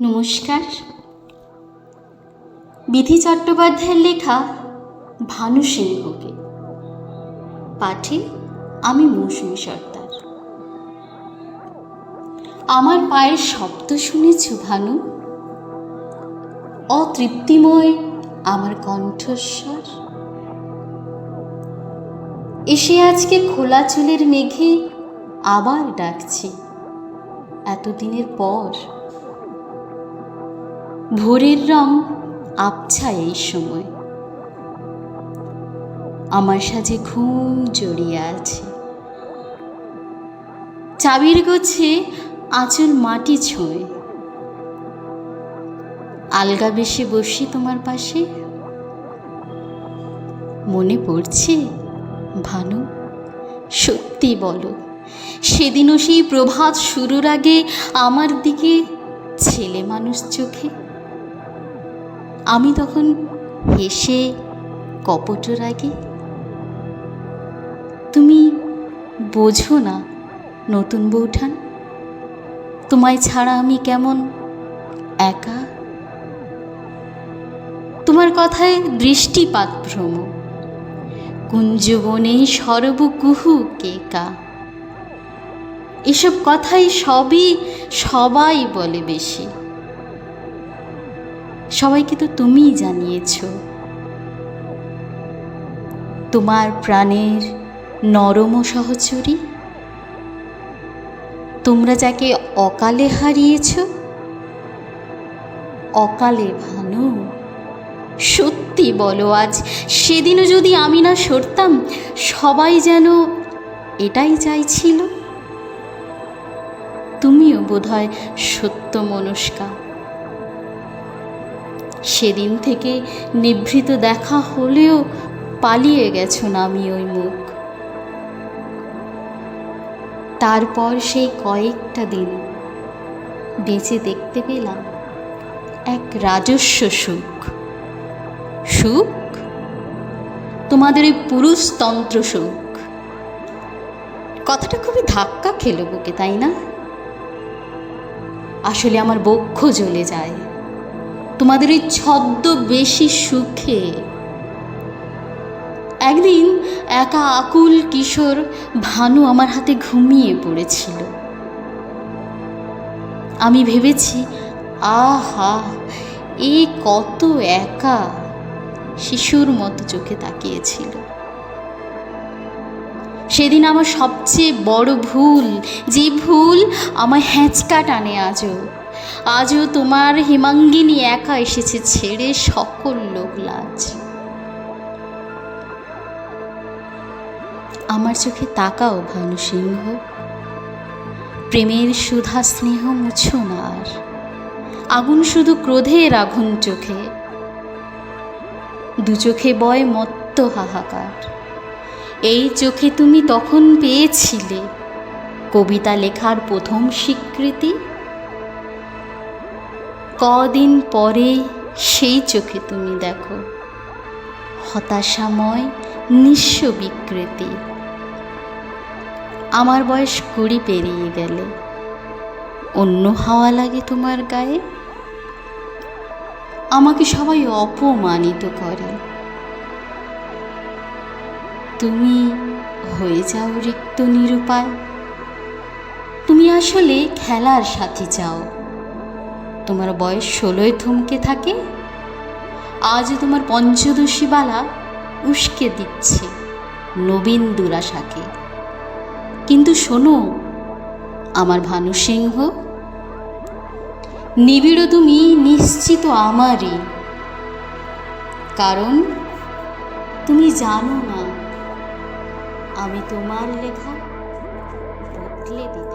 নমস্কার। বিধি চট্টোপাধ্যায়ের লেখা ভানু সিংহকে পাঠে আমি মৌসুমী সর্দার। আমার পায়ের শব্দ শুনেছ ভানু? অতৃপ্তিময় আমার কণ্ঠস্বর এসে আজকে খোলা চুলের মেঘে আবার ডাকছে এতদিনের পর। ভোরের রং আবছা এই সময়, আমার সাজে ঘুম জড়িয়ে আছে। চাবির গোছে আঁচল মাটি ছোঁয়, আলগা বেশে বসি তোমার পাশে। মনে পড়ছে ভানু? সত্যি বলো, সেদিনও সেই প্রভাত শুরুর আগে আমার দিকে ছেলে মানুষ চোখে আমি তখন হেসে কপট রাগে। তুমি বোঝো না নতুন বউঠান, তোমায় ছাড়া আমি কেমন একা। তোমার কথায় দৃষ্টিপাত ভ্রম, কুঞ্জবনে সর্বকুহু কেকা। এসব কথাই সবাই বলে বেশি, সবাইকে তো তুমিই জানিয়েছ। তোমার প্রাণের নরম সহচরী, তোমরা যাকে অকালে হারিয়েছ। অকালে ভানু, সত্যি বলো আজ সেদিনও যদি আমি না সরতাম, সবাই যেন এটাই চাইছিল। তুমিও বোধহয় সত্য মনস্কা। সেদিন থেকে নিভৃত দেখা হলেও পালিয়ে গেছো নামি ওই মুখ। তারপর সেই কয়েকটা দিন বেঁচে দেখতে পেলাম এক রাজস্ব সুখ। সুখ তোমাদের ওই পুরুষতন্ত্র সুখ। কথাটা খুবই ধাক্কা খেলো বুকে, তাই না? আসলে আমার বক্ষ জ্বলে যায় তোমাদের ওই ছদ্মবেশী সুখে। একদিন একা আকুল কিশোর ভানু আমার হাতে ঘুমিয়ে পড়েছিল। আমি ভেবেছি, আহা এ কত একা। শিশুর মতো চোখে তাকিয়েছিল। সেদিন আমার সবচেয়ে বড় ভুল, যে ভুল আমায় হ্যাঁচকা টানে আজও তোমার হেমাঙ্গিনী একা এসেছে ছেড়ে সকল লোক লাজ। আমার চোখে তাকাও ভানু সিংহ, প্রেমের সুধা স্নেহ মুছো না আর। আগুন শুধু ক্রোধের আগুন চোখে, দু চোখে বয় মত্ত হাহাকার। এই চোখে তুমি তখন পেয়েছিলে কবিতা লেখার প্রথম স্বীকৃতি। কদিন পরে সেই চোখে তুমি দেখো হতাশাময় নিঃস্ব বিকৃতি। আমার বয়স 20 পেরিয়ে গেলে অন্য হাওয়া লাগে তোমার গায়ে। আমাকে সবাই অপমানিত করে, তুমি হয়ে যাও রিক্ত নিরুপায়। তুমি আসলে খেলার সাথী চাও, তোমার বয়স 16 থমকে থাকে। আজ তোমার পঞ্চদশী বালা উস্কে দিচ্ছে নবীন দুরাশাকে। কিন্তু শোনো আমার ভানু সিংহ, নিবিড় তুমি নিশ্চিত আমারই, কারণ তুমি জানো না আমি তোমার লেখা বদলে দিতে